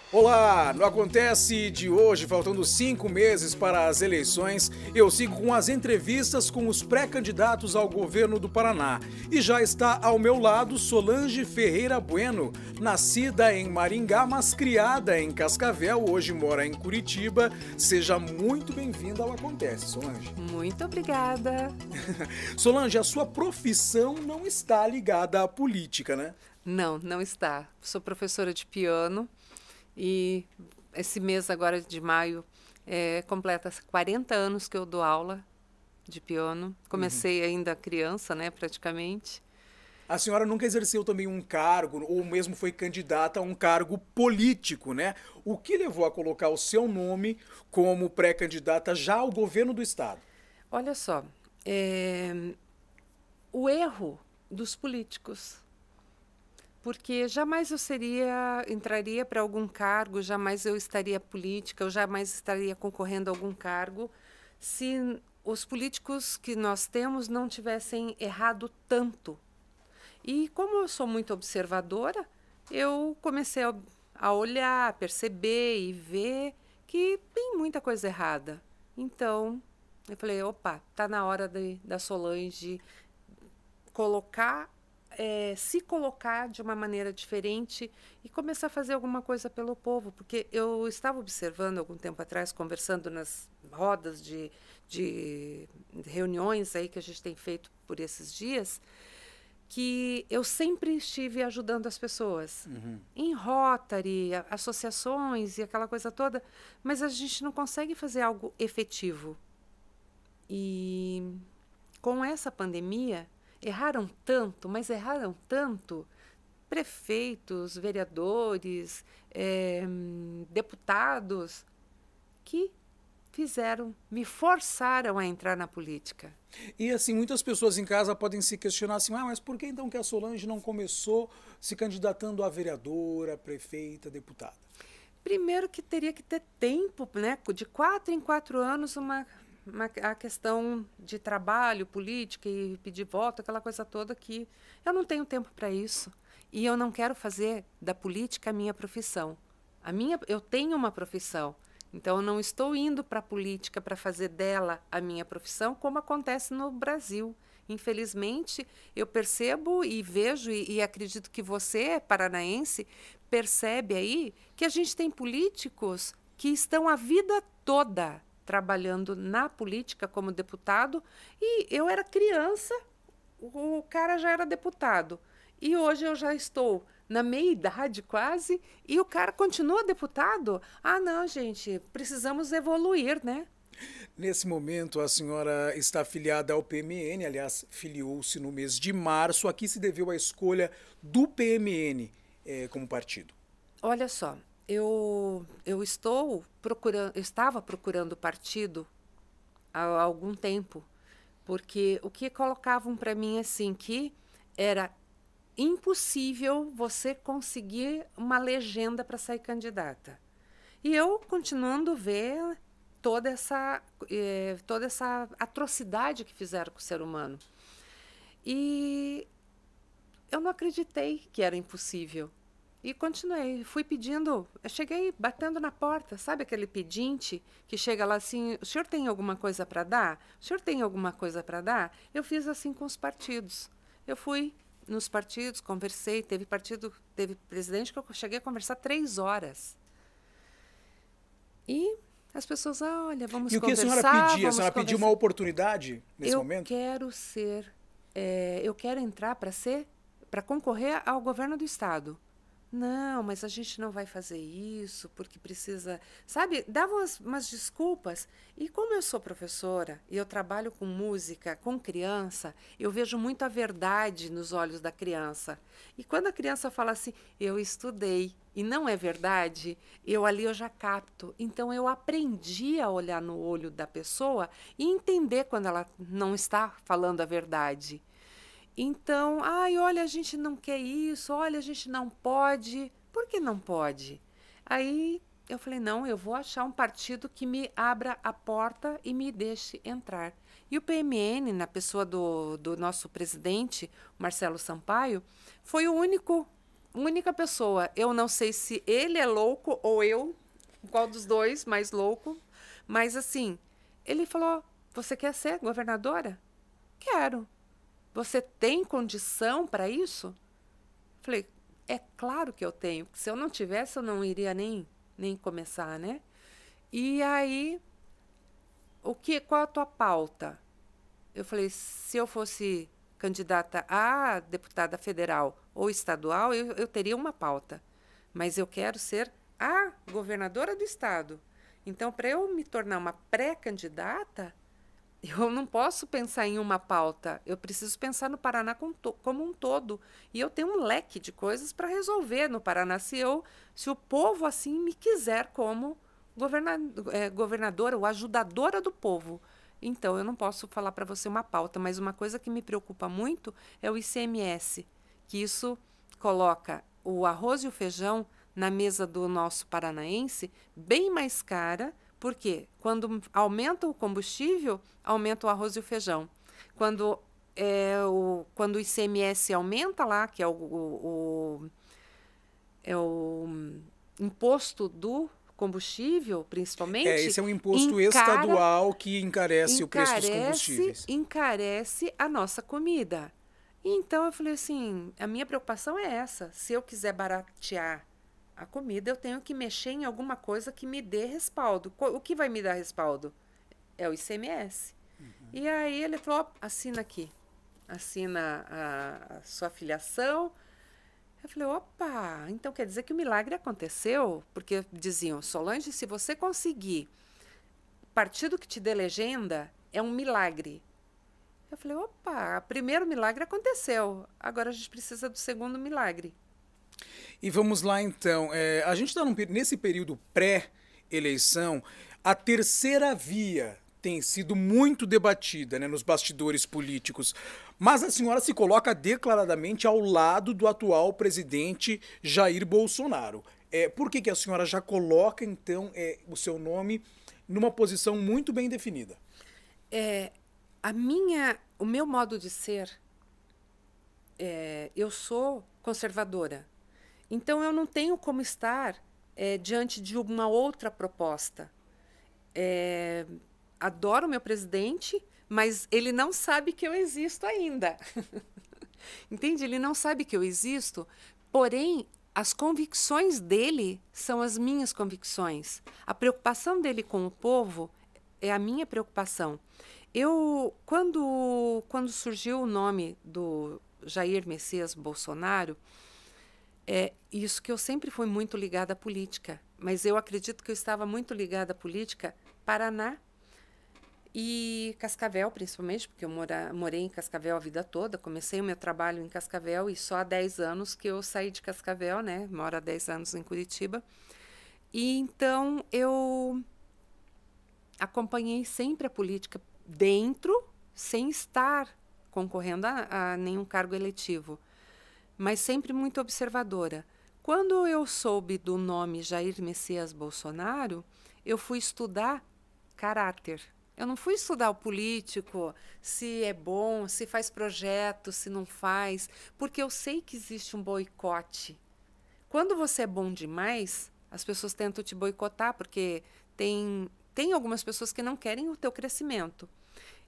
Olá, no Acontece de hoje, faltando 5 meses para as eleições, eu sigo com as entrevistas com os pré-candidatos ao governo do Paraná. E já está ao meu lado Solange Ferreira Bueno, nascida em Maringá, mas criada em Cascavel, hoje mora em Curitiba. Seja muito bem-vinda ao Acontece, Solange. Muito obrigada. Solange, a sua profissão não está ligada à política, né? Não, não está. Sou professora de piano e esse mês agora de maio completa 40 anos que eu dou aula de piano. Comecei ainda criança, né, praticamente. A senhora nunca exerceu também um cargo, ou mesmo foi candidata a um cargo político, né? O que levou a colocar o seu nome como pré-candidata já ao governo do estado? Olha só, o erro dos políticos. Porque jamais eu entraria para algum cargo, jamais eu estaria política, eu jamais estaria concorrendo a algum cargo se os políticos que nós temos não tivessem errado tanto. E como eu sou muito observadora, eu comecei a olhar, a perceber e ver que tem muita coisa errada. Então, eu falei, opa, tá na hora da Solange se colocar de uma maneira diferente e começar a fazer alguma coisa pelo povo. Porque eu estava observando algum tempo atrás, conversando nas rodas de reuniões aí que a gente tem feito por esses dias, que eu sempre estive ajudando as pessoas. Em Rotary, associações e aquela coisa toda, mas a gente não consegue fazer algo efetivo. E com essa pandemia, erraram tanto, mas erraram tanto, prefeitos, vereadores, deputados, que me forçaram a entrar na política. E assim, muitas pessoas em casa podem se questionar assim, mas por que então que a Solange não começou se candidatando a vereadora, prefeita, deputada? Primeiro que teria que ter tempo, né? De 4 em 4 anos, a questão de trabalho, política e pedir voto, aquela coisa toda que eu não tenho tempo para isso. E eu não quero fazer da política a minha profissão. Eu tenho uma profissão, então eu não estou indo para a política para fazer dela a minha profissão, como acontece no Brasil. Infelizmente, eu percebo e vejo, e acredito que você, paranaense, percebe aí que a gente tem políticos que estão a vida toda trabalhando na política como deputado, e eu era criança, o cara já era deputado. E hoje eu já estou na meia-idade quase, e o cara continua deputado? Ah, não, gente, precisamos evoluir, né? Nesse momento, a senhora está afiliada ao PMN, aliás, filiou-se no mês de março. A que se deveu a escolha do PMN como partido? Olha só, eu estava procurando partido há algum tempo, porque o que colocavam para mim assim que era impossível você conseguir uma legenda para sair candidata. E eu continuando a ver toda essa atrocidade que fizeram com o ser humano. E eu não acreditei que era impossível. E continuei, fui pedindo, eu cheguei batendo na porta, sabe aquele pedinte que chega lá assim, o senhor tem alguma coisa para dar? O senhor tem alguma coisa para dar? Eu fiz assim com os partidos. Eu fui nos partidos, conversei, teve presidente que eu cheguei a conversar 3 horas. E as pessoas, olha, vamos conversar. E o que a senhora pedia? A senhora pediu uma oportunidade nesse momento? Eu quero entrar para concorrer ao governo do estado. Não, mas a gente não vai fazer isso porque precisa, sabe, dava umas desculpas. E como eu sou professora e eu trabalho com música, com criança, eu vejo muito a verdade nos olhos da criança. E quando a criança fala assim, eu estudei e não é verdade, eu já capto. Então eu aprendi a olhar no olho da pessoa e entender quando ela não está falando a verdade. Então, olha, a gente não quer isso, olha, a gente não pode. Por que não pode? Aí eu falei, não, eu vou achar um partido que me abra a porta e me deixe entrar. E o PMN, na pessoa do nosso presidente, Marcelo Sampaio, foi o único única pessoa. Eu não sei se ele é louco ou eu, qual dos dois mais louco. Mas, assim, ele falou, você quer ser governadora? Quero. Você tem condição para isso? Falei, é claro que eu tenho. Se eu não tivesse, eu não iria nem começar, né? E aí, qual a tua pauta? Eu falei, se eu fosse candidata a deputada federal ou estadual, eu teria uma pauta. Mas eu quero ser a governadora do estado. Então, para eu me tornar uma pré-candidata, eu não posso pensar em uma pauta. Eu preciso pensar no Paraná como um todo. E eu tenho um leque de coisas para resolver no Paraná se o povo assim me quiser como governadora ou ajudadora do povo. Então, eu não posso falar para você uma pauta, mas uma coisa que me preocupa muito é o ICMS, que isso coloca o arroz e o feijão na mesa do nosso paranaense bem mais cara, porque quando aumenta o combustível, aumenta o arroz e o feijão. Quando o ICMS aumenta lá, que é o imposto do combustível, principalmente. Esse é um imposto estadual que encarece o preço dos combustíveis. Encarece a nossa comida. Então eu falei assim, a minha preocupação é essa. Se eu quiser baratear a comida, eu tenho que mexer em alguma coisa que me dê respaldo. O que vai me dar respaldo? É o ICMS. Uhum. E aí ele falou, assina aqui. Assina a sua filiação. Eu falei, opa, então quer dizer que o milagre aconteceu? Porque diziam, Solange, se você conseguir partido que te dê legenda, é um milagre. Eu falei, opa, o primeiro milagre aconteceu. Agora a gente precisa do segundo milagre. E vamos lá, então. A gente está nesse período pré-eleição. A terceira via tem sido muito debatida, né, nos bastidores políticos. Mas a senhora se coloca declaradamente ao lado do atual presidente Jair Bolsonaro. Por que a senhora já coloca, então, o seu nome numa posição muito bem definida? O meu modo de ser, eu sou conservadora. Então, eu não tenho como estar diante de uma outra proposta. Adoro o meu presidente, mas ele não sabe que eu existo ainda. Entende? Ele não sabe que eu existo, porém, as convicções dele são as minhas convicções. A preocupação dele com o povo é a minha preocupação. Quando surgiu o nome do Jair Messias Bolsonaro, isso que eu sempre fui muito ligada à política, mas eu acredito que eu estava muito ligada à política Paraná e Cascavel, principalmente, porque eu morei em Cascavel a vida toda, comecei o meu trabalho em Cascavel e só há 10 anos que eu saí de Cascavel, né? Moro há 10 anos em Curitiba. E então eu acompanhei sempre a política dentro, sem estar concorrendo a nenhum cargo eletivo, mas sempre muito observadora. Quando eu soube do nome Jair Messias Bolsonaro, eu fui estudar caráter. Eu não fui estudar o político, se é bom, se faz projeto, se não faz, porque eu sei que existe um boicote. Quando você é bom demais, as pessoas tentam te boicotar, porque tem algumas pessoas que não querem o teu crescimento.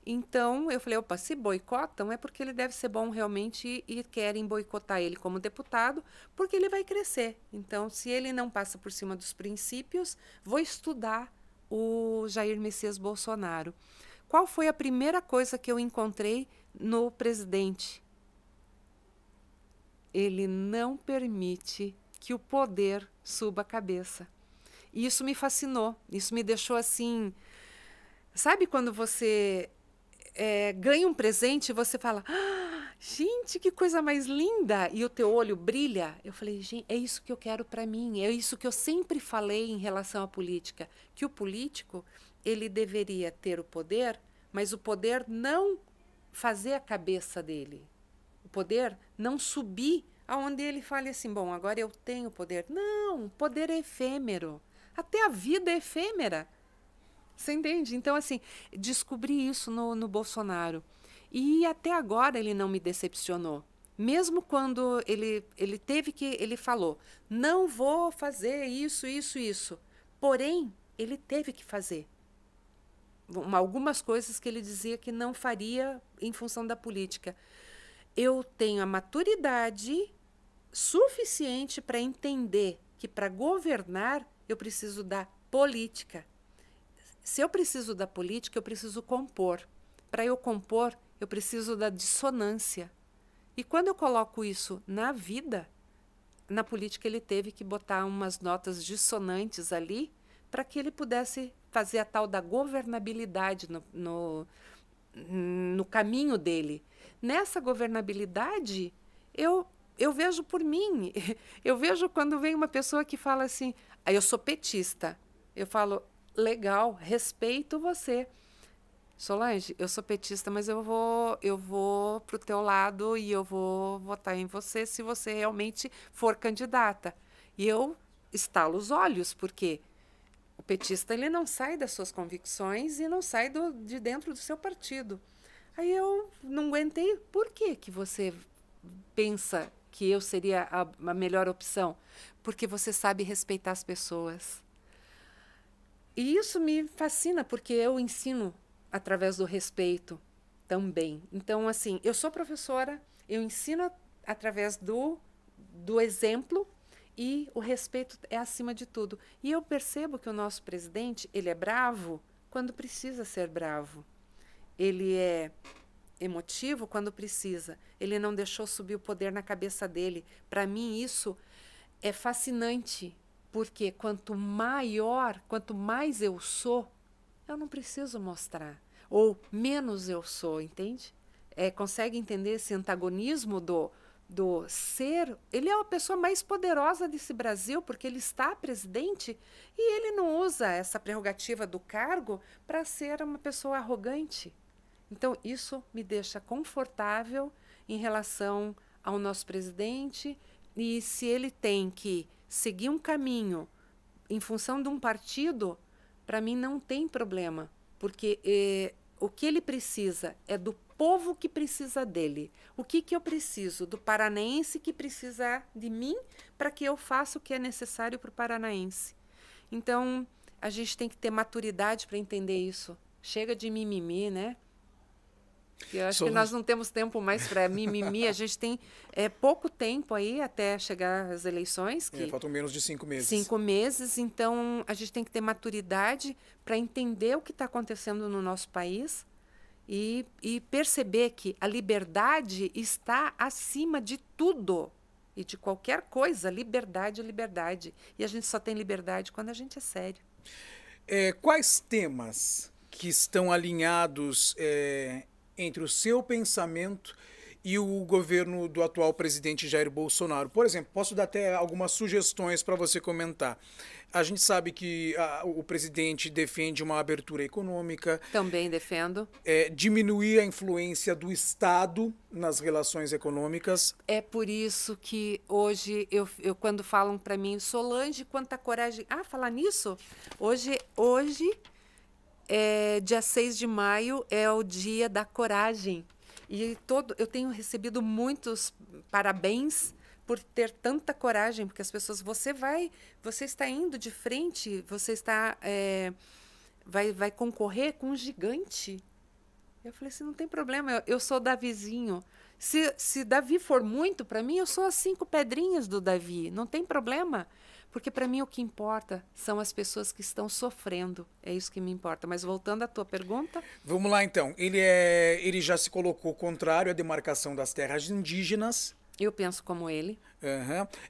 Então, eu falei, opa, se boicotam é porque ele deve ser bom realmente e querem boicotar ele como deputado, porque ele vai crescer. Então, se ele não passa por cima dos princípios, vou estudar o Jair Messias Bolsonaro. Qual foi a primeira coisa que eu encontrei no presidente? Ele não permite que o poder suba a cabeça. E isso me fascinou, isso me deixou assim... Sabe quando você ganha um presente e você fala, gente, que coisa mais linda, e o teu olho brilha? Eu falei, gente, é isso que eu quero para mim, é isso que eu sempre falei em relação à política, que o político, ele deveria ter o poder, mas o poder não fazer a cabeça dele, o poder não subir aonde ele fale assim, bom, agora eu tenho poder. Não, o poder é efêmero, até a vida é efêmera. Você entende? Então, assim, descobri isso no Bolsonaro. E até agora ele não me decepcionou. Mesmo quando ele falou, não vou fazer isso, isso, isso. Porém, ele teve que fazer. Algumas coisas que ele dizia que não faria em função da política. Eu tenho a maturidade suficiente para entender que para governar eu preciso da política. Se eu preciso da política, eu preciso compor. Para eu compor, eu preciso da dissonância. E quando eu coloco isso na vida, na política ele teve que botar umas notas dissonantes ali para que ele pudesse fazer a tal da governabilidade no caminho dele. Nessa governabilidade, eu vejo por mim. Eu vejo quando vem uma pessoa que fala assim, eu sou petista. Eu falo, legal, respeito você. Solange, eu sou petista, mas eu vou pro teu lado e eu vou votar em você se você realmente for candidata. E eu estalo os olhos, porque o petista ele não sai das suas convicções e não sai de dentro do seu partido. Aí eu não aguentei. Por que você pensa que eu seria a melhor opção? Porque você sabe respeitar as pessoas. E isso me fascina, porque eu ensino através do respeito também. Então, assim, eu sou professora, eu ensino através do exemplo e o respeito é acima de tudo. E eu percebo que o nosso presidente, ele é bravo quando precisa ser bravo. Ele é emotivo quando precisa. Ele não deixou subir o poder na cabeça dele. Para mim, isso é fascinante, porque quanto mais eu sou, eu não preciso mostrar. Ou menos eu sou, entende? Consegue entender esse antagonismo do ser? Ele é a pessoa mais poderosa desse Brasil, porque ele está presidente e ele não usa essa prerrogativa do cargo para ser uma pessoa arrogante. Então, isso me deixa confortável em relação ao nosso presidente, e se ele tem que seguir um caminho em função de um partido, para mim não tem problema, porque o que ele precisa é do povo que precisa dele. O que eu preciso? Do paranaense que precisa de mim para que eu faça o que é necessário para o paranaense. Então, a gente tem que ter maturidade para entender isso. Chega de mimimi, né? Eu acho que nós não temos tempo mais para mimimi. A gente tem pouco tempo aí até chegar às eleições. Faltam menos de 5 meses. 5 meses, então a gente tem que ter maturidade para entender o que está acontecendo no nosso país e perceber que a liberdade está acima de tudo e de qualquer coisa. Liberdade é liberdade. E a gente só tem liberdade quando a gente é sério. Quais temas que estão alinhados entre o seu pensamento e o governo do atual presidente Jair Bolsonaro? Por exemplo, posso dar até algumas sugestões para você comentar. A gente sabe que o presidente defende uma abertura econômica. Também defendo. Diminuir a influência do Estado nas relações econômicas. É por isso que hoje, eu quando falam para mim, Solange, quanta coragem... falar nisso? Hoje dia 6 de maio é o dia da coragem. E eu tenho recebido muitos parabéns por ter tanta coragem, porque as pessoas, você está indo de frente, você vai concorrer com um gigante. Eu falei assim, não tem problema, eu sou Davizinho. Se Davi for muito, para mim, eu sou as 5 pedrinhas do Davi, não tem problema. Porque para mim o que importa são as pessoas que estão sofrendo. É isso que me importa. Mas voltando à tua pergunta... Vamos lá, então. Ele já se colocou contrário à demarcação das terras indígenas. Eu penso como ele.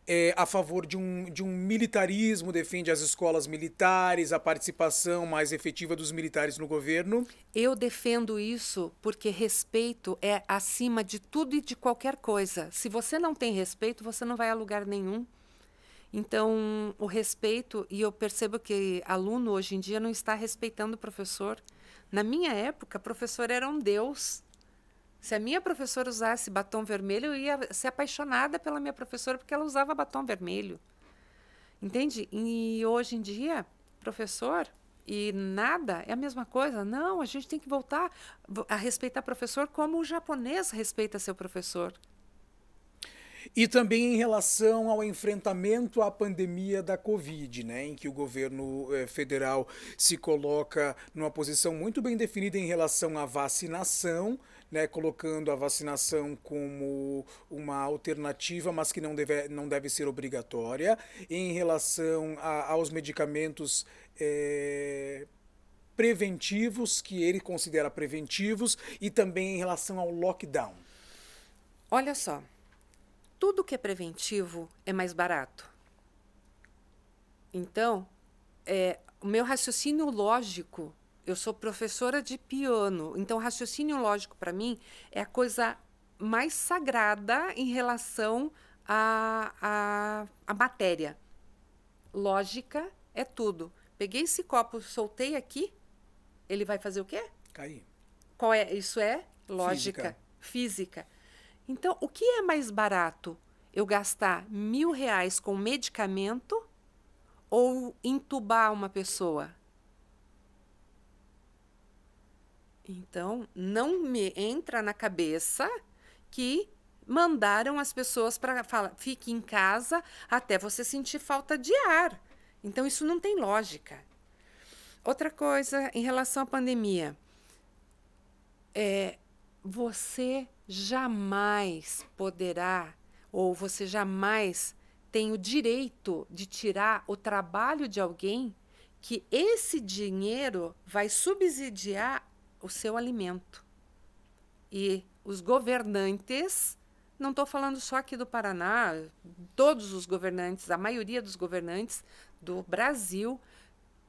É a favor de um militarismo, defende as escolas militares, a participação mais efetiva dos militares no governo. Eu defendo isso porque respeito é acima de tudo e de qualquer coisa. Se você não tem respeito, você não vai a lugar nenhum. Então, o respeito, e eu percebo que aluno hoje em dia não está respeitando o professor. Na minha época, professor era um deus. Se a minha professora usasse batom vermelho, eu ia ser apaixonada pela minha professora porque ela usava batom vermelho. Entende? E hoje em dia, professor e nada é a mesma coisa. Não, a gente tem que voltar a respeitar o professor como o japonês respeita seu professor. E também em relação ao enfrentamento à pandemia da Covid, né, em que o governo federal se coloca numa posição muito bem definida em relação à vacinação, né, colocando a vacinação como uma alternativa, mas que não deve ser obrigatória, em relação aos medicamentos preventivos, que ele considera preventivos, e também em relação ao lockdown. Olha só, tudo que é preventivo é mais barato. Então, o meu raciocínio lógico, eu sou professora de piano, então raciocínio lógico para mim é a coisa mais sagrada em relação à matéria. Lógica é tudo. Peguei esse copo, soltei aqui, ele vai fazer o quê? Cair. Isso é lógica, física. Então, o que é mais barato? Eu gastar R$ 1.000 com medicamento ou entubar uma pessoa? Então, não me entra na cabeça que mandaram as pessoas para falar, fique em casa até você sentir falta de ar. Então, isso não tem lógica. Outra coisa, em relação à pandemia, você jamais poderá, ou você jamais tem o direito de tirar o trabalho de alguém que esse dinheiro vai subsidiar o seu alimento. E os governantes, não estou falando só aqui do Paraná, todos os governantes, a maioria dos governantes do Brasil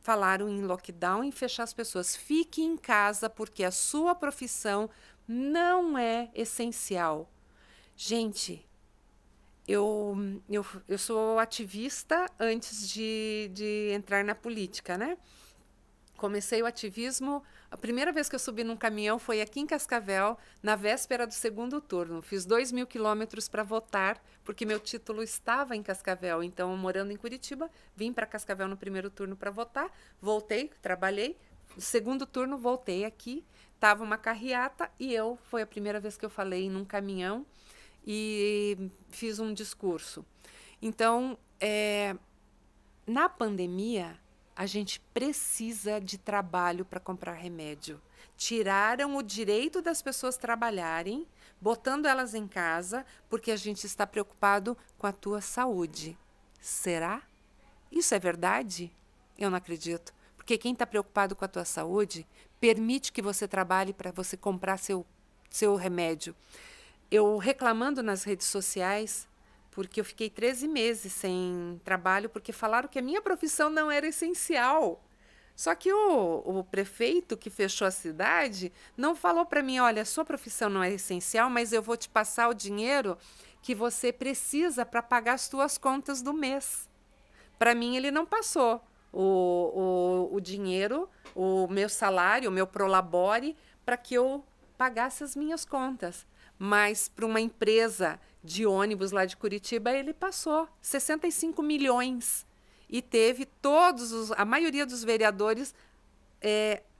falaram em lockdown e fechar as pessoas. Fique em casa porque a sua profissão não é essencial. Gente, eu sou ativista antes de entrar na política, né? Comecei o ativismo, a primeira vez que eu subi num caminhão foi aqui em Cascavel, na véspera do segundo turno. Fiz 2.000 quilômetros para votar, porque meu título estava em Cascavel. Então, morando em Curitiba, vim para Cascavel no primeiro turno para votar, voltei, trabalhei. No segundo turno, voltei aqui, estava uma carreata e foi a primeira vez que eu falei num caminhão e fiz um discurso. Então, na pandemia, a gente precisa de trabalho para comprar remédio. Tiraram o direito das pessoas trabalharem, botando elas em casa, porque a gente está preocupado com a tua saúde. Será? Isso é verdade? Eu não acredito. Porque quem está preocupado com a tua saúde permite que você trabalhe para você comprar seu remédio. Eu reclamando nas redes sociais, porque eu fiquei 13 meses sem trabalho, porque falaram que a minha profissão não era essencial. Só que o prefeito que fechou a cidade não falou para mim, olha, sua profissão não é essencial, mas eu vou te passar o dinheiro que você precisa para pagar as suas contas do mês. Para mim, ele não passou o dinheiro, o meu salário, o meu prolabore, para que eu pagasse as minhas contas. Mas para uma empresa de ônibus lá de Curitiba, ele passou 65 milhões. E teve a maioria dos vereadores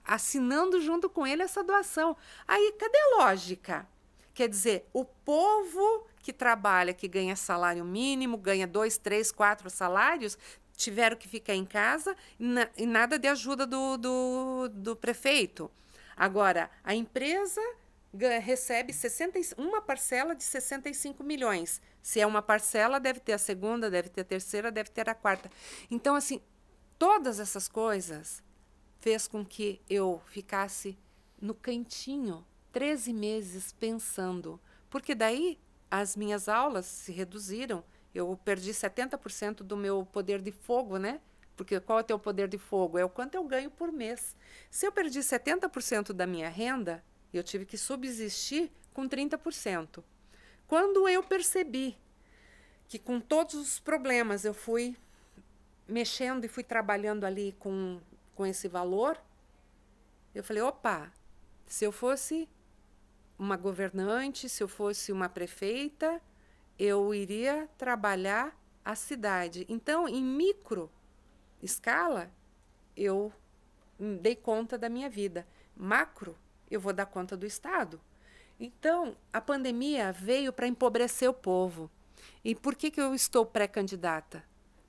assinando junto com ele essa doação. Aí, cadê a lógica? Quer dizer, o povo que trabalha, que ganha salário mínimo, ganha 2, 3, 4 salários, tiveram que ficar em casa e nada de ajuda do prefeito. Agora, a empresa recebe uma parcela de 65 milhões. Se é uma parcela, deve ter a segunda, deve ter a terceira, deve ter a quarta. Então, assim, todas essas coisas fez com que eu ficasse no cantinho 13 meses pensando. Porque daí as minhas aulas se reduziram. Eu perdi 70% do meu poder de fogo, né? Porque qual é o teu poder de fogo? É o quanto eu ganho por mês. Se eu perdi 70% da minha renda, eu tive que subsistir com 30%. Quando eu percebi que com todos os problemas eu fui mexendo e fui trabalhando ali com esse valor, eu falei, opa, se eu fosse uma governante, se eu fosse uma prefeita, eu iria trabalhar a cidade. Então, em micro escala, eu dei conta da minha vida. Macro, eu vou dar conta do Estado. Então, a pandemia veio para empobrecer o povo. E por que eu estou pré-candidata?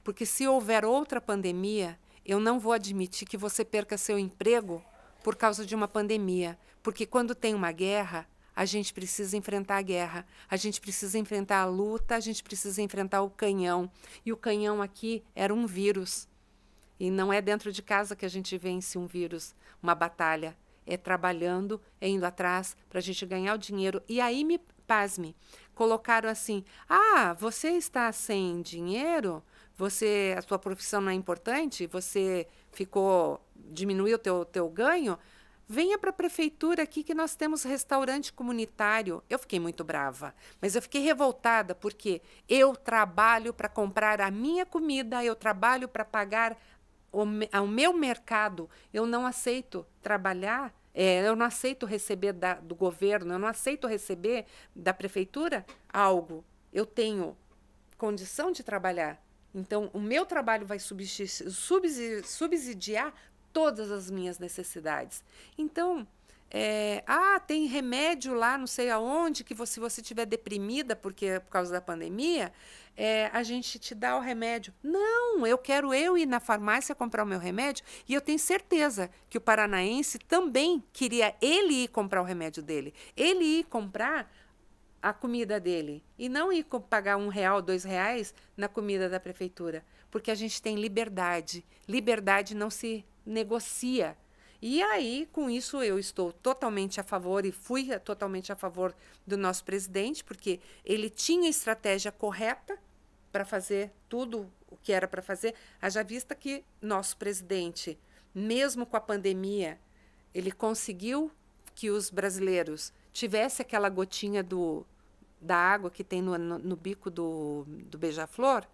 Porque se houver outra pandemia, eu não vou admitir que você perca seu emprego por causa de uma pandemia. Porque quando tem uma guerra, a gente precisa enfrentar a guerra, a gente precisa enfrentar a luta, a gente precisa enfrentar o canhão. E o canhão aqui era um vírus. E não é dentro de casa que a gente vence um vírus, uma batalha. É trabalhando, é indo atrás para a gente ganhar o dinheiro. E aí, pasme, colocaram assim, você está sem dinheiro? A sua profissão não é importante? Você diminuiu o teu ganho? Venha para a prefeitura aqui que nós temos restaurante comunitário. Eu fiquei muito brava, mas eu fiquei revoltada porque eu trabalho para comprar a minha comida, eu trabalho para pagar o meu mercado. Eu não aceito trabalhar, eu não aceito receber do governo, eu não aceito receber da prefeitura algo. Eu tenho condição de trabalhar. Então, o meu trabalho vai subsidiar todas as minhas necessidades. Então, tem remédio lá, não sei aonde, que se você estiver deprimida por causa da pandemia, a gente te dá o remédio. Não, eu quero ir na farmácia comprar o meu remédio e eu tenho certeza que o paranaense também queria ele ir comprar o remédio dele, ele ir comprar a comida dele e não ir pagar R$1, R$2 na comida da prefeitura, porque a gente tem liberdade. Liberdade não se negocia. E aí, com isso, eu estou totalmente a favor e fui totalmente a favor do nosso presidente, porque ele tinha a estratégia correta para fazer tudo o que era para fazer. Haja vista que nosso presidente, mesmo com a pandemia, ele conseguiu que os brasileiros tivessem aquela gotinha da água que tem no bico do beija-flor,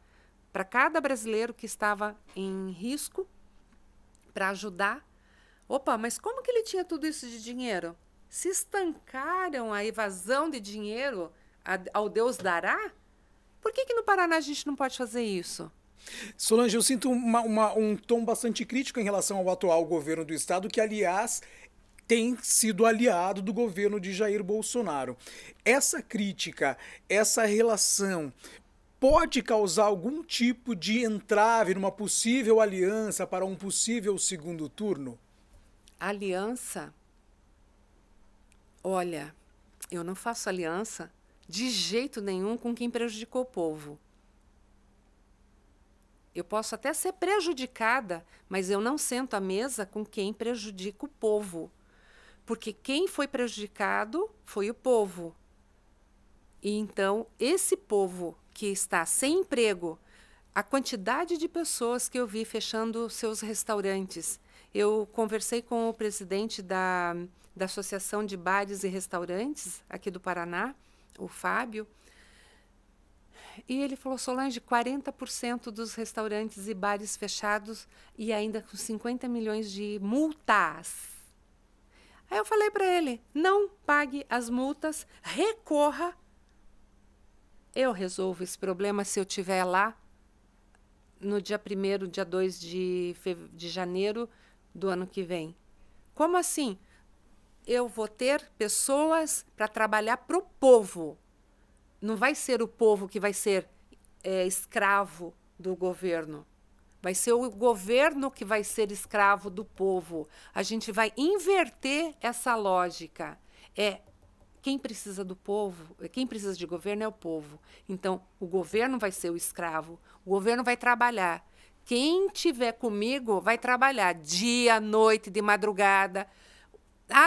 para cada brasileiro que estava em risco, para ajudar. Opa, mas como que ele tinha tudo isso de dinheiro? Se estancaram a evasão de dinheiro ao Deus dará? Por que no Paraná a gente não pode fazer isso? Solange, eu sinto um tom bastante crítico em relação ao atual governo do estado, que, aliás, tem sido aliado do governo de Jair Bolsonaro. Essa crítica, essa relação, pode causar algum tipo de entrave numa possível aliança para um possível segundo turno? Aliança? Olha, eu não faço aliança de jeito nenhum com quem prejudicou o povo. Eu posso até ser prejudicada, mas eu não sento à mesa com quem prejudica o povo. Porque quem foi prejudicado foi o povo. E então, esse povo que está sem emprego, a quantidade de pessoas que eu vi fechando seus restaurantes. Eu conversei com o presidente da Associação de Bares e Restaurantes aqui do Paraná, o Fábio, e ele falou, Solange, 40% dos restaurantes e bares fechados e ainda com 50 milhões de multas. Aí eu falei para ele, não pague as multas, recorra. Eu resolvo esse problema se eu estiver lá no dia 1º, dia 2 de janeiro do ano que vem. Como assim? Eu vou ter pessoas para trabalhar para o povo. Não vai ser o povo que vai ser escravo do governo. Vai ser o governo que vai ser escravo do povo. A gente vai inverter essa lógica. Quem precisa do povo, quem precisa de governo é o povo. Então, o governo vai ser o escravo. O governo vai trabalhar. Quem tiver comigo vai trabalhar dia, noite, de madrugada.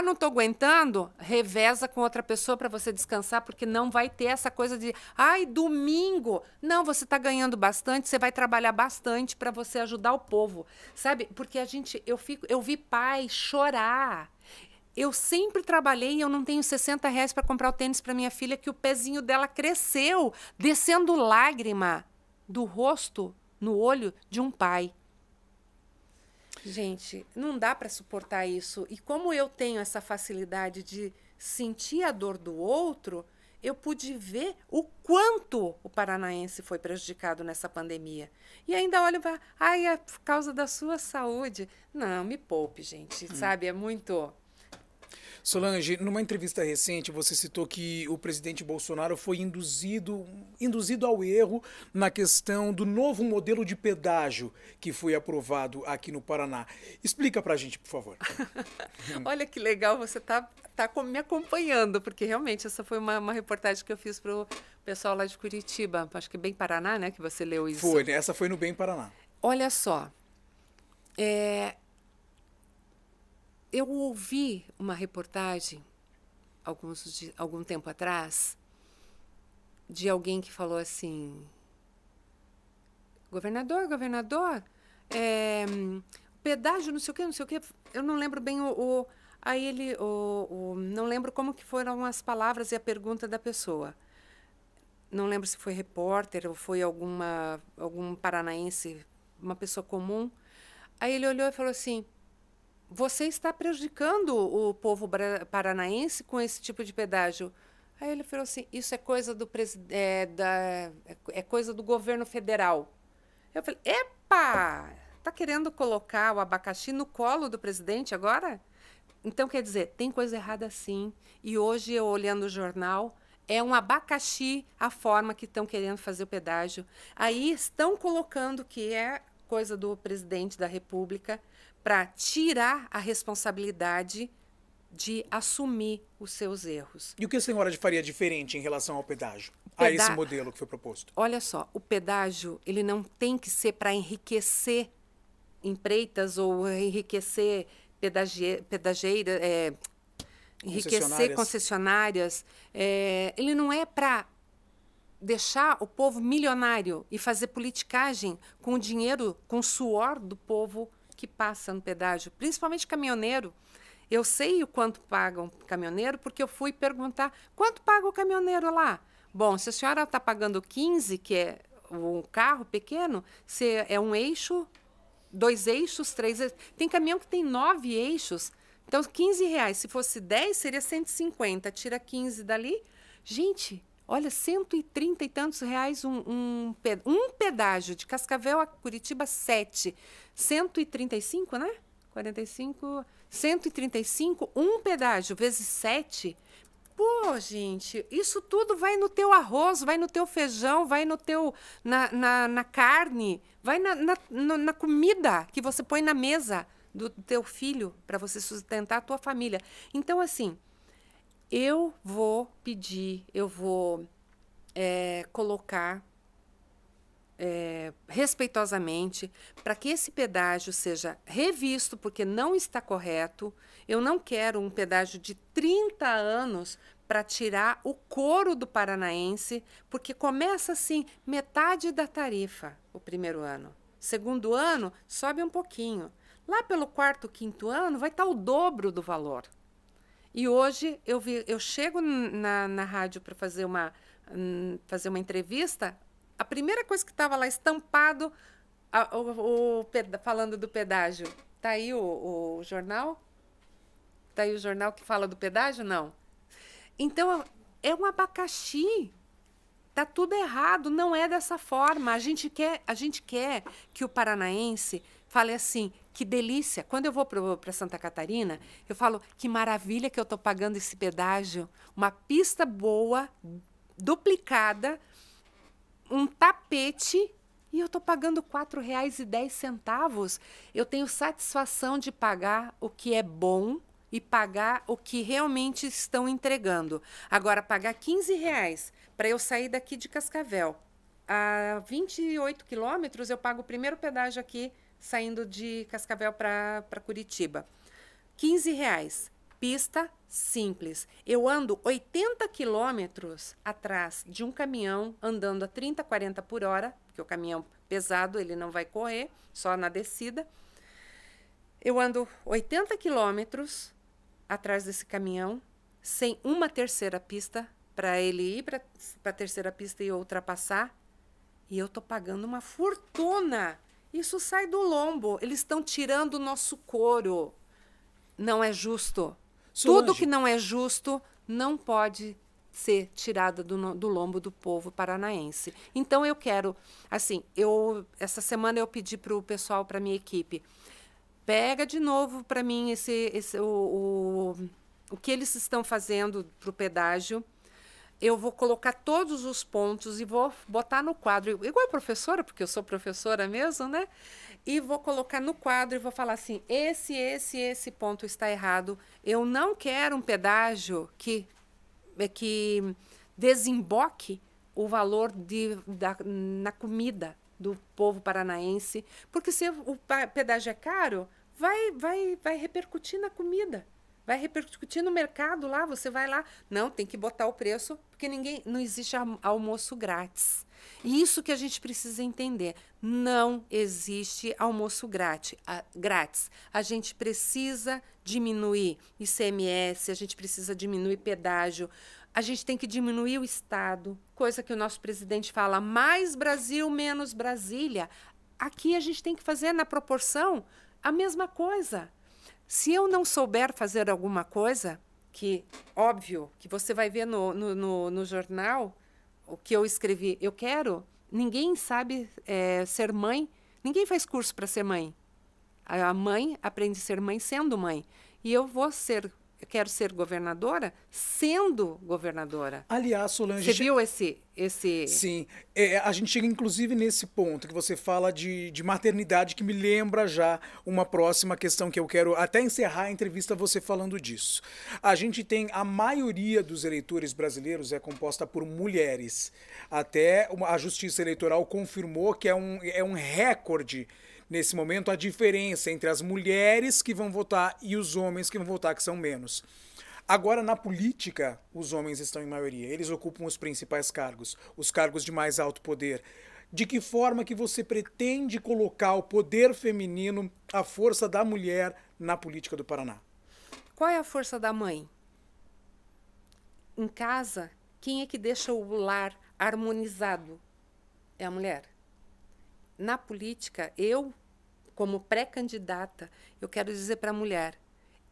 Não estou aguentando? Reveza com outra pessoa para você descansar, porque não vai ter essa coisa de domingo. Não, você está ganhando bastante, você vai trabalhar bastante para você ajudar o povo. Sabe? Porque eu vi pai chorar. Eu sempre trabalhei e eu não tenho R$60 para comprar o tênis para minha filha, que o pezinho dela cresceu, descendo lágrima do rosto no olho de um pai. Gente, não dá para suportar isso. E como eu tenho essa facilidade de sentir a dor do outro, eu pude ver o quanto o paranaense foi prejudicado nessa pandemia. E ainda olho para, é por causa da sua saúde. Não, me poupe, gente, sabe? É muito... Solange, numa entrevista recente, você citou que o presidente Bolsonaro foi induzido ao erro na questão do novo modelo de pedágio que foi aprovado aqui no Paraná. Explica pra gente, por favor. Olha que legal, você tá me acompanhando, porque realmente essa foi uma reportagem que eu fiz para o pessoal lá de Curitiba, acho que Bem Paraná, né, que você leu isso. Foi, essa foi no Bem Paraná. Olha só, eu ouvi uma reportagem, algum tempo atrás, de alguém que falou assim, governador, pedágio, não sei o que, eu não lembro bem aí ele, não lembro como que foram as palavras e a pergunta da pessoa. Não lembro se foi repórter ou foi algum paranaense, uma pessoa comum. Aí ele olhou e falou assim, você está prejudicando o povo paranaense com esse tipo de pedágio. Aí ele falou assim, isso é coisa é coisa do governo federal. Eu falei, epa, tá querendo colocar o abacaxi no colo do presidente agora? Então, quer dizer, tem coisa errada sim. E hoje, eu olhando o jornal, é um abacaxi a forma que estão querendo fazer o pedágio. Aí estão colocando que é coisa do presidente da República para tirar a responsabilidade de assumir os seus erros. E o que a senhora faria diferente em relação ao pedágio, a esse modelo que foi proposto? Olha só, o pedágio ele não tem que ser para enriquecer empreitas ou enriquecer enriquecer concessionárias. Ele não é para deixar o povo milionário e fazer politicagem com o dinheiro, com o suor do povo que passa no pedágio, principalmente caminhoneiro. Eu sei o quanto paga um caminhoneiro porque eu fui perguntar quanto paga o caminhoneiro lá. Bom, se a senhora está pagando 15, que é um carro pequeno, se é um eixo, 2 eixos, 3 eixos. Tem caminhão que tem 9 eixos. Então, R$15. Se fosse 10, seria 150. Tira 15 dali. Gente, olha, 130 e tantos reais um pedágio de Cascavel a Curitiba 7. 135, né? 45, 135, um pedágio vezes 7. Pô, gente, isso tudo vai no teu arroz, vai no teu feijão, vai no teu na carne, vai na comida que você põe na mesa do teu filho para você sustentar a tua família. Então, assim, eu vou pedir, eu vou colocar respeitosamente para que esse pedágio seja revisto, porque não está correto. Eu não quero um pedágio de 30 anos para tirar o couro do paranaense, porque começa assim, metade da tarifa o primeiro ano. Segundo ano, sobe um pouquinho. Lá pelo quarto, quinto ano, vai estar o dobro do valor. E hoje eu chego na rádio para fazer uma entrevista. A primeira coisa que estava lá estampado, falando do pedágio, tá aí o jornal? Tá aí o jornal que fala do pedágio? Não. Então, é um abacaxi. Tá tudo errado, não é dessa forma. A gente quer que o paranaense fale assim, que delícia. Quando eu vou para Santa Catarina, eu falo, que maravilha que eu estou pagando esse pedágio. Uma pista boa, duplicada, um tapete, e eu estou pagando R$4,10. Eu tenho satisfação de pagar o que é bom e pagar o que realmente estão entregando. Agora, pagar R$15 para eu sair daqui de Cascavel, a 28 quilômetros, eu pago o primeiro pedágio aqui, saindo de Cascavel para Curitiba. R$15. Pista simples. Eu ando 80 quilômetros atrás de um caminhão, andando a 30, 40 por hora, porque o caminhão pesado, ele não vai correr, só na descida. Eu ando 80 quilômetros atrás desse caminhão, sem uma terceira pista, para ele ir para a terceira pista e ultrapassar, e eu estou pagando uma fortuna. Isso sai do lombo. Eles estão tirando o nosso couro. Não é justo. Solange. Tudo que não é justo não pode ser tirado do lombo do povo paranaense. Então, eu quero... Assim, essa semana eu pedi para o pessoal, para a minha equipe, pega de novo para mim o que eles estão fazendo para o pedágio. Eu vou colocar todos os pontos e vou botar no quadro, igual a professora, porque eu sou professora mesmo, né? E vou colocar no quadro e vou falar assim, esse ponto está errado. Eu não quero um pedágio que desemboque o valor na comida do povo paranaense, porque se o pedágio é caro, vai repercutir na comida. Vai repercutir no mercado lá, você vai lá. Não, tem que botar o preço, porque não existe almoço grátis. E isso que a gente precisa entender. Não existe almoço grátis. A gente precisa diminuir ICMS, a gente precisa diminuir pedágio, a gente tem que diminuir o Estado, coisa que o nosso presidente fala, mais Brasil, menos Brasília. Aqui a gente tem que fazer na proporção a mesma coisa. Se eu não souber fazer alguma coisa, que, óbvio, que você vai ver no jornal, o que eu escrevi, ninguém sabe ser mãe, ninguém faz curso para ser mãe. A mãe aprende a ser mãe sendo mãe. E eu quero ser governadora sendo governadora. Aliás, Solange... Você viu esse... Sim. A gente chega, inclusive, nesse ponto que você fala de maternidade, que me lembra já uma próxima questão que eu quero até encerrar a entrevista você falando disso. A gente tem... A maioria dos eleitores brasileiros é composta por mulheres. Até a Justiça Eleitoral confirmou que é um recorde nesse momento, a diferença entre as mulheres que vão votar e os homens que vão votar, que são menos. Agora, na política, os homens estão em maioria. Eles ocupam os principais cargos, os cargos de mais alto poder. De que forma que você pretende colocar o poder feminino, a força da mulher, na política do Paraná? Qual é a força da mãe? Em casa, quem é que deixa o lar harmonizado? É a mulher. Na política, como pré-candidata, eu quero dizer para a mulher,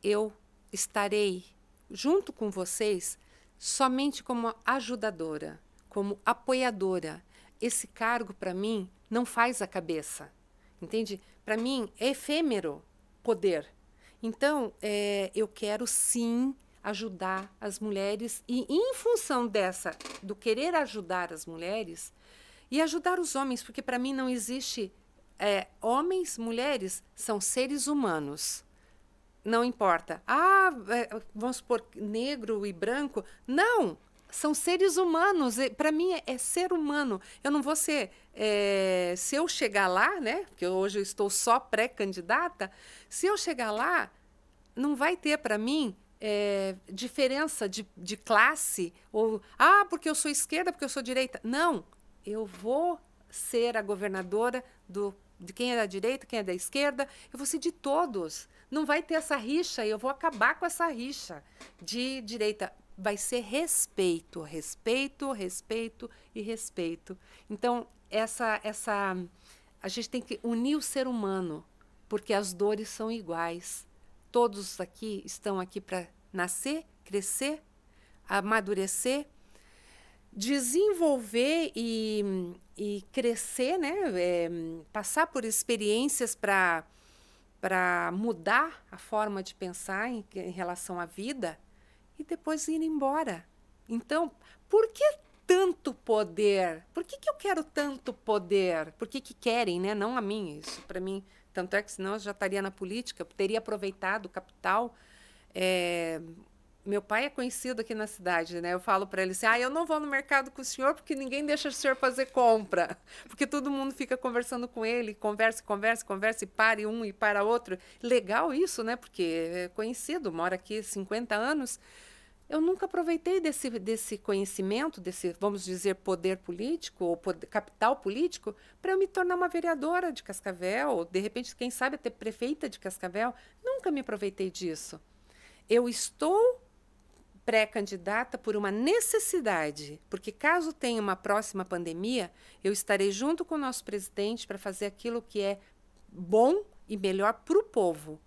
eu estarei junto com vocês somente como ajudadora, como apoiadora. Esse cargo, para mim, não faz a cabeça, entende? Para mim, é efêmero poder. Então, eu quero, sim, ajudar as mulheres e, em função do querer ajudar as mulheres e ajudar os homens, porque, para mim, não existe... homens, mulheres, são seres humanos. Não importa. Vamos supor, negro e branco. Não, são seres humanos. Para mim, é ser humano. Eu não vou ser... se eu chegar lá, né? Porque hoje eu estou só pré-candidata. Se eu chegar lá, não vai ter para mim diferença de classe. Ou, porque eu sou esquerda, porque eu sou direita. Não, eu vou ser a governadora de quem é da direita, quem é da esquerda, eu vou ser de todos. Não vai ter essa rixa, eu vou acabar com essa rixa de direita. Vai ser respeito, respeito, respeito e respeito. Então, a gente tem que unir o ser humano, porque as dores são iguais. Todos aqui estão aqui para nascer, crescer, amadurecer, desenvolver e crescer, né? Passar por experiências para mudar a forma de pensar em relação à vida e depois ir embora. Então, por que tanto poder? Por que eu quero tanto poder? Por que querem, né? Não a mim, isso para mim. Tanto é que senão eu já estaria na política, teria aproveitado o capital. Meu pai é conhecido aqui na cidade, né? Eu falo para ele assim, eu não vou no mercado com o senhor porque ninguém deixa o senhor fazer compra. Porque todo mundo fica conversando com ele, conversa, e para um e para outro. Legal isso, né? Porque é conhecido, mora aqui 50 anos. Eu nunca aproveitei desse conhecimento, desse, vamos dizer, poder político ou capital político para eu me tornar uma vereadora de Cascavel, ou, de repente, quem sabe, até prefeita de Cascavel. Nunca me aproveitei disso. Eu estou pré-candidata por uma necessidade, porque caso tenha uma próxima pandemia, eu estarei junto com o nosso presidente para fazer aquilo que é bom e melhor para o povo.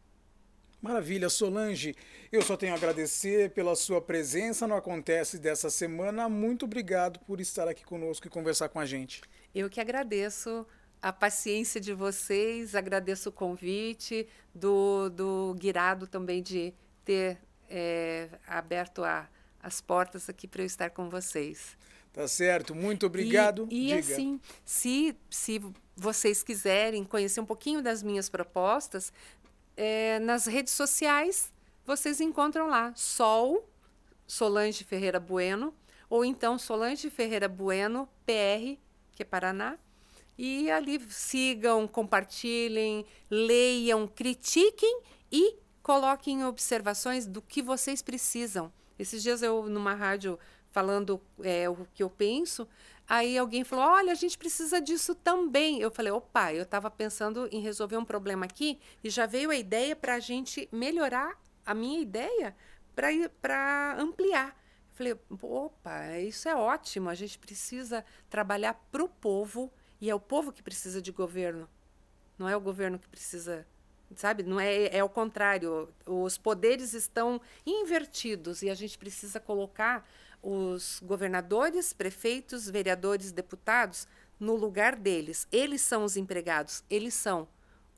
Maravilha, Solange. Eu só tenho a agradecer pela sua presença no Acontece dessa semana. Muito obrigado por estar aqui conosco e conversar com a gente. Eu que agradeço a paciência de vocês, agradeço o convite do Guirado também de ter aberto as portas aqui para eu estar com vocês. Tá certo, muito obrigado. E assim, se vocês quiserem conhecer um pouquinho das minhas propostas, nas redes sociais, vocês encontram lá, Solange Ferreira Bueno, ou então Solange Ferreira Bueno, PR, que é Paraná. E ali sigam, compartilhem, leiam, critiquem e coloquem observações do que vocês precisam. Esses dias eu, numa rádio, falando o que eu penso, aí alguém falou, olha, a gente precisa disso também. Eu falei, opa, eu estava pensando em resolver um problema aqui e já veio a ideia para a gente melhorar a minha ideia para ampliar. Eu falei, opa, isso é ótimo, a gente precisa trabalhar para o povo e é o povo que precisa de governo, não é o governo que precisa... Sabe? Não é o contrário. Os poderes estão invertidos e a gente precisa colocar os governadores, prefeitos, vereadores, deputados no lugar deles. Eles são os empregados, eles são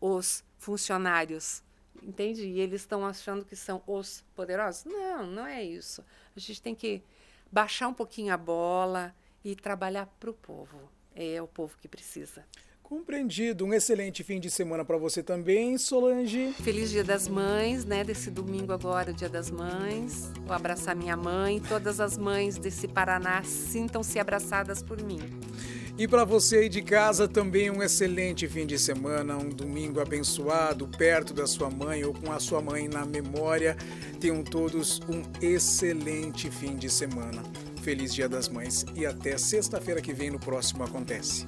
os funcionários. Entende? E eles estão achando que são os poderosos? Não, não é isso. A gente tem que baixar um pouquinho a bola e trabalhar para o povo. É o povo que precisa. Compreendido. Um excelente fim de semana para você também, Solange. Feliz Dia das Mães, né? Desse domingo agora, o Dia das Mães. Vou abraçar minha mãe. Todas as mães desse Paraná sintam-se abraçadas por mim. E para você aí de casa também um excelente fim de semana, um domingo abençoado, perto da sua mãe ou com a sua mãe na memória. Tenham todos um excelente fim de semana. Feliz Dia das Mães e até sexta-feira que vem no próximo Acontece.